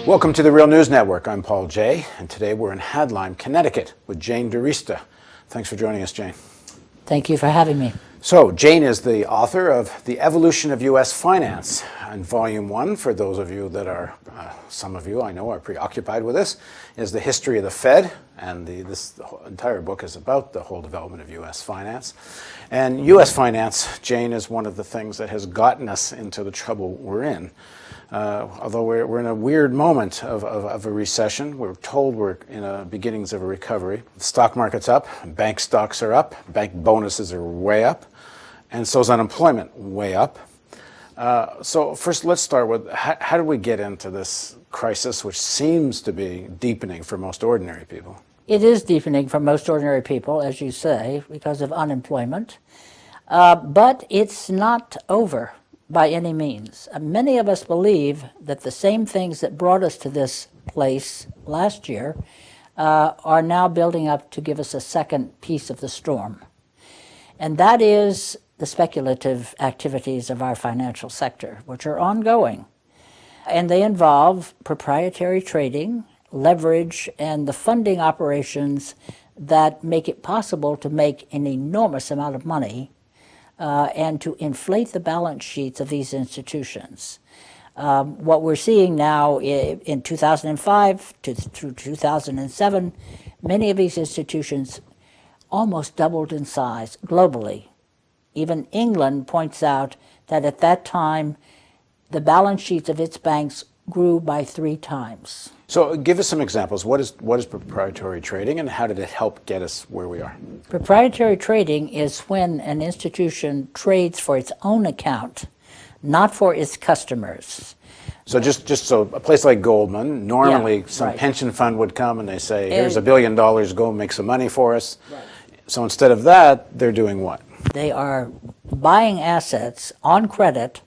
Welcome to the Real News Network. I'm Paul Jay, and today we're in Hadlime, Connecticut with Jane DiResta. Thanks for joining us, Jane. Thank you for having me. So, Jane is the author of The Evolution of U.S. Finance. And Volume 1, for those of you that are, some of you I know are preoccupied with this, is the history of the Fed. And this entire book is about the whole development of U.S. finance. And U.S. finance, Jane, is one of the things that has gotten us into the trouble we're in. Although we're in a weird moment of a recession. We're told we're in the beginnings of a recovery. The stock market's up, bank stocks are up, bank bonuses are way up, and so is unemployment way up. So first, let's start with how did we get into this crisis, which seems to be deepening for most ordinary people? It is deepening for most ordinary people, as you say, because of unemployment. But it's not over by any means. Many of us believe that the same things that brought us to this place last year are now building up to give us a second piece of the storm. And that is the speculative activities of our financial sector, which are ongoing. And they involve proprietary trading, leverage, and the funding operations that make it possible to make an enormous amount of money and to inflate the balance sheets of these institutions. What we're seeing now in 2005 through 2007, many of these institutions almost doubled in size globally. Even England points out that at that time, the balance sheets of its banks grew by 3 times. So give us some examples. What is proprietary trading, and how did it help get us where we are? Proprietary trading is when an institution trades for its own account, not for its customers. So just so a place like Goldman, normally some pension fund would come and they say, here's $1 billion, go make some money for us. Right. So instead of that, they're doing what? They are buying assets on credit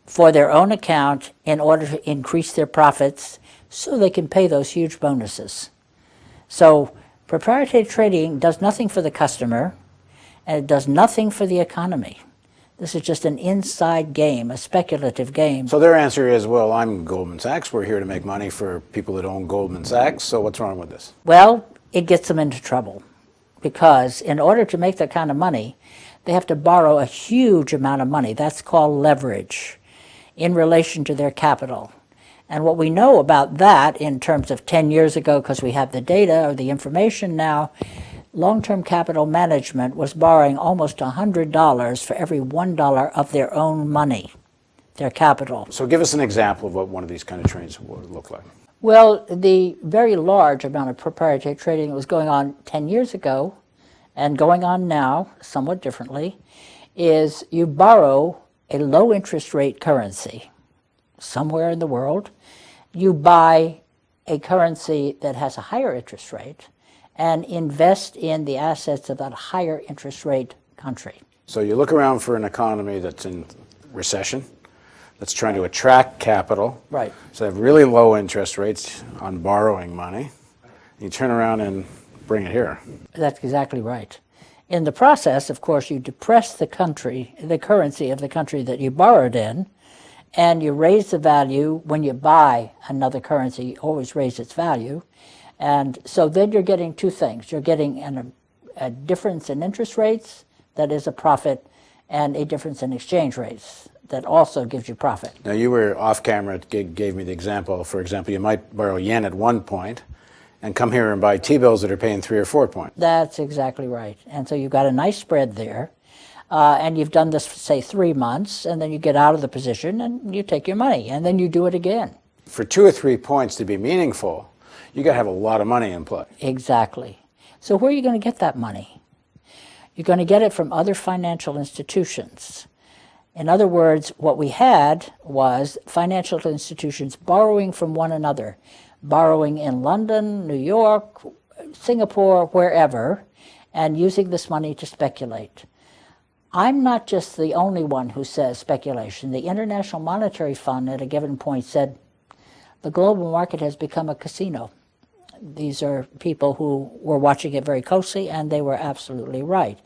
for their own account in order to increase their profits so they can pay those huge bonuses. So proprietary trading does nothing for the customer, and it does nothing for the economy. This is just an inside game, a speculative game. So their answer is, well, I'm Goldman Sachs. We're here to make money for people that own Goldman Sachs. So what's wrong with this? Well, it gets them into trouble because in order to make that kind of money, they have to borrow a huge amount of money. That's called leverage in relation to their capital. And what we know about that in terms of 10 years ago, because we have the data or the information now, long-term capital management was borrowing almost $100 for every $1 of their own money, their capital. So give us an example of what one of these kind of trades would look like. Well, the very large amount of proprietary trading that was going on 10 years ago and going on now, somewhat differently, is you borrow a low interest rate currency somewhere in the world. You buy a currency that has a higher interest rate and invest in the assets of that higher interest rate country. So you look around for an economy that's in recession, that's trying to attract capital. Right. So they have really low interest rates on borrowing money. You turn around and bring it here. That's exactly right. In the process, of course, you depress the currency of the country that you borrowed in, and you raise the value. When you buy another currency, you always raise its value. And so then you're getting 2 things. You're getting a difference in interest rates, that is a profit, and a difference in exchange rates that also gives you profit. Now you were off camera, gave me the example. For example, you might borrow yen at one point and come here and buy T-bills that are paying 3 or 4 points. That's exactly right. And so you've got a nice spread there. And you've done this for, say, 3 months, and then you get out of the position and you take your money, and then you do it again. For 2 or 3 points to be meaningful, you got to have a lot of money in play. Exactly. So where are you going to get that money? You're going to get it from other financial institutions. In other words, what we had was financial institutions borrowing from one another, borrowing in London, New York, Singapore, wherever, and using this money to speculate. I'm not just the only one who says speculation. The International Monetary Fund at a given point said the global market has become a casino. These are people who were watching it very closely, and they were absolutely right.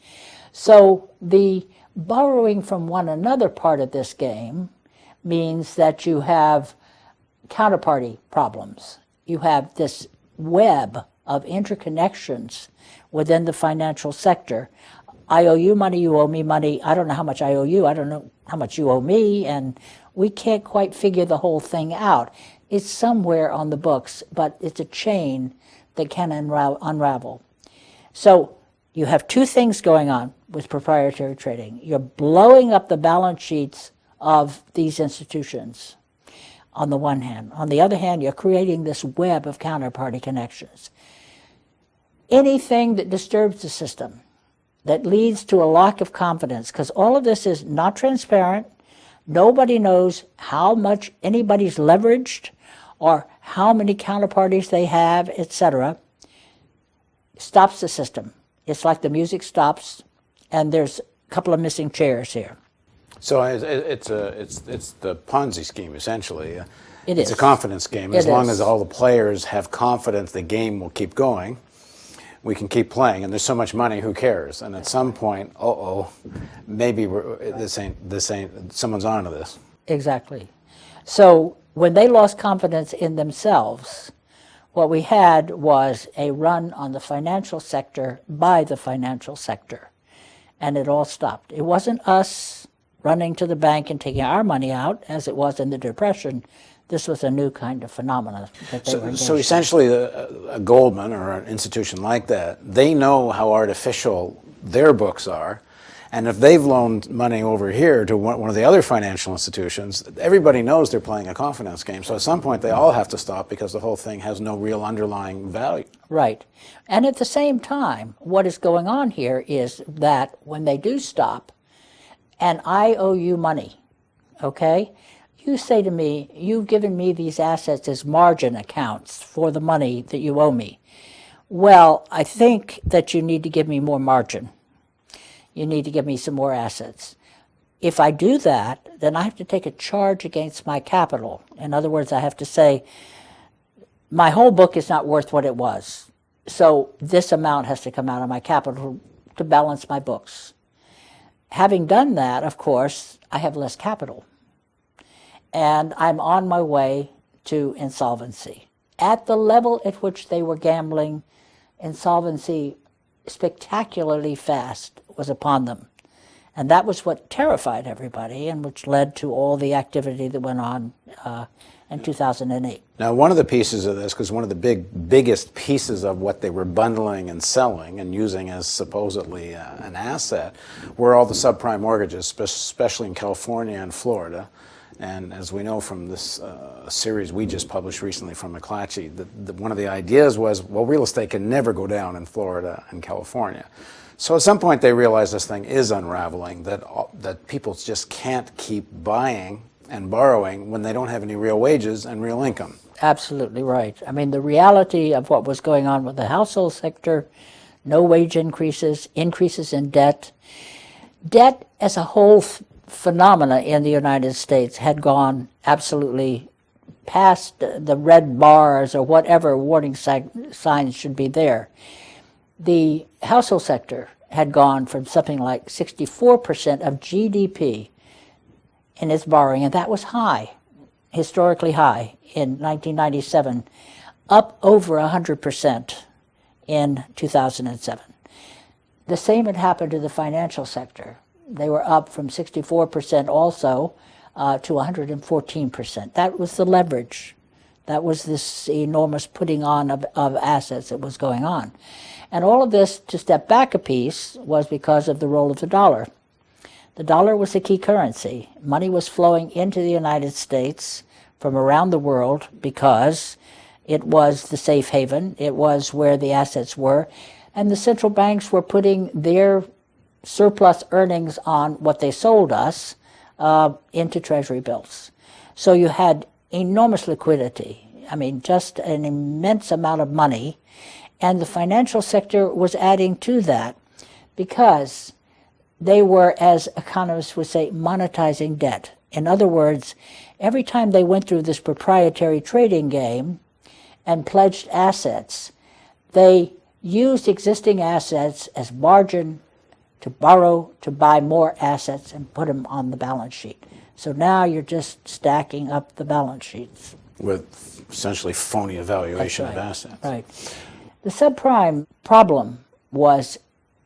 So the borrowing from one another part of this game means that you have counterparty problems. You have this web of interconnections within the financial sector. I owe you money, you owe me money. I don't know how much I owe you, I don't know how much you owe me, and we can't quite figure the whole thing out. It's somewhere on the books, but it's a chain that can unravel. So you have two things going on with proprietary trading. You're blowing up the balance sheets of these institutions on the one hand. On the other hand, you're creating this web of counterparty connections. Anything that disturbs the system, that leads to a lack of confidence, because all of this is not transparent. Nobody knows how much anybody's leveraged or how many counterparties they have, etc. Stops the system. It's like the music stops and there's a couple of missing chairs here. So it's the Ponzi scheme, essentially. It's a confidence game. As long as all the players have confidence the game will keep going, we can keep playing. And there's so much money, who cares? And at some point, maybe this ain't someone's onto this. Exactly. So when they lost confidence in themselves, what we had was a run on the financial sector by the financial sector. And it all stopped. It wasn't us running to the bank and taking our money out, as it was in the Depression. This was a new kind of phenomenon that they were engaged in. So essentially, a Goldman or an institution like that, they know how artificial their books are. And if they've loaned money over here to one of the other financial institutions, everybody knows they're playing a confidence game. So at some point, they all have to stop because the whole thing has no real underlying value. Right. And at the same time, what is going on here is that when they do stop, and I owe you money, okay? You say to me, you've given me these assets as margin accounts for the money that you owe me. Well, I think that you need to give me more margin. You need to give me some more assets. If I do that, then I have to take a charge against my capital. In other words, I have to say, my whole book is not worth what it was. So this amount has to come out of my capital to balance my books. Having done that, of course, I have less capital. And I'm on my way to insolvency. At the level at which they were gambling, insolvency spectacularly fast was upon them. And that was what terrified everybody and which led to all the activity that went on in 2008. Now, one of the pieces of this, because one of the biggest pieces of what they were bundling and selling and using as supposedly an asset were all the subprime mortgages, especially in California and Florida. And as we know from this series we just published recently from McClatchy, one of the ideas was, well, real estate can never go down in Florida and California. So at some point they realized this thing is unraveling, that people just can't keep buying and borrowing when they don't have any real wages and real income. Absolutely right. I mean, the reality of what was going on with the household sector, no wage increases, increases in debt. Debt as a whole phenomena in the United States had gone absolutely past the red bars or whatever warning signs should be there. The household sector had gone from something like 64% of GDP in its borrowing, and that was high, historically high in 1997, up over 100% in 2007. The same had happened to the financial sector. They were up from 64% also to 114%. That was the leverage. That was this enormous putting on of assets that was going on. And all of this, to step back a piece, was because of the role of the dollar. The dollar was a key currency. Money was flowing into the United States from around the world because it was the safe haven. It was where the assets were. And the central banks were putting their surplus earnings on what they sold us into treasury bills. So you had enormous liquidity. I mean, just an immense amount of money. And the financial sector was adding to that because they were, as economists would say, monetizing debt. In other words, every time they went through this proprietary trading game and pledged assets, they used existing assets as margin to borrow, to buy more assets and put them on the balance sheet. So now you're just stacking up the balance sheets. with essentially phony evaluation of assets. Right. The subprime problem was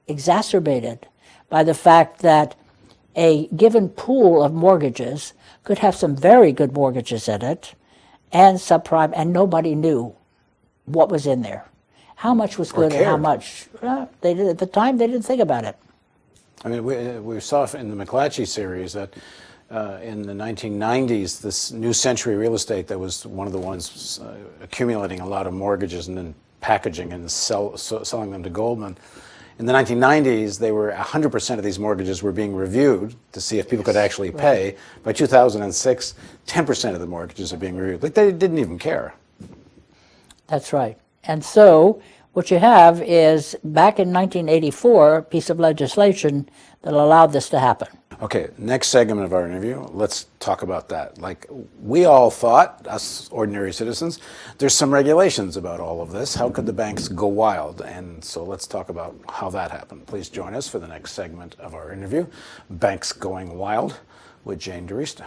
exacerbated by the fact that a given pool of mortgages could have some very good mortgages in it and subprime, and nobody knew what was in there, how much was good and how much. They did, at the time, they didn't think about it. I mean, we saw in the McClatchy series that in the 1990s, this New Century Real Estate that was one of the ones accumulating a lot of mortgages and then packaging and selling them to Goldman. In the 1990s, they were 100% of these mortgages were being reviewed to see if people could actually pay. By 2006, 10% of the mortgages are being reviewed. Like, they didn't even care. That's right. And so what you have is, back in 1984, a piece of legislation that allowed this to happen. Okay, next segment of our interview, let's talk about that. Like, we all thought, us ordinary citizens, there's some regulations about all of this. How could the banks go wild? And so let's talk about how that happened. Please join us for the next segment of our interview, Banks Going Wild, with Jane DeRista.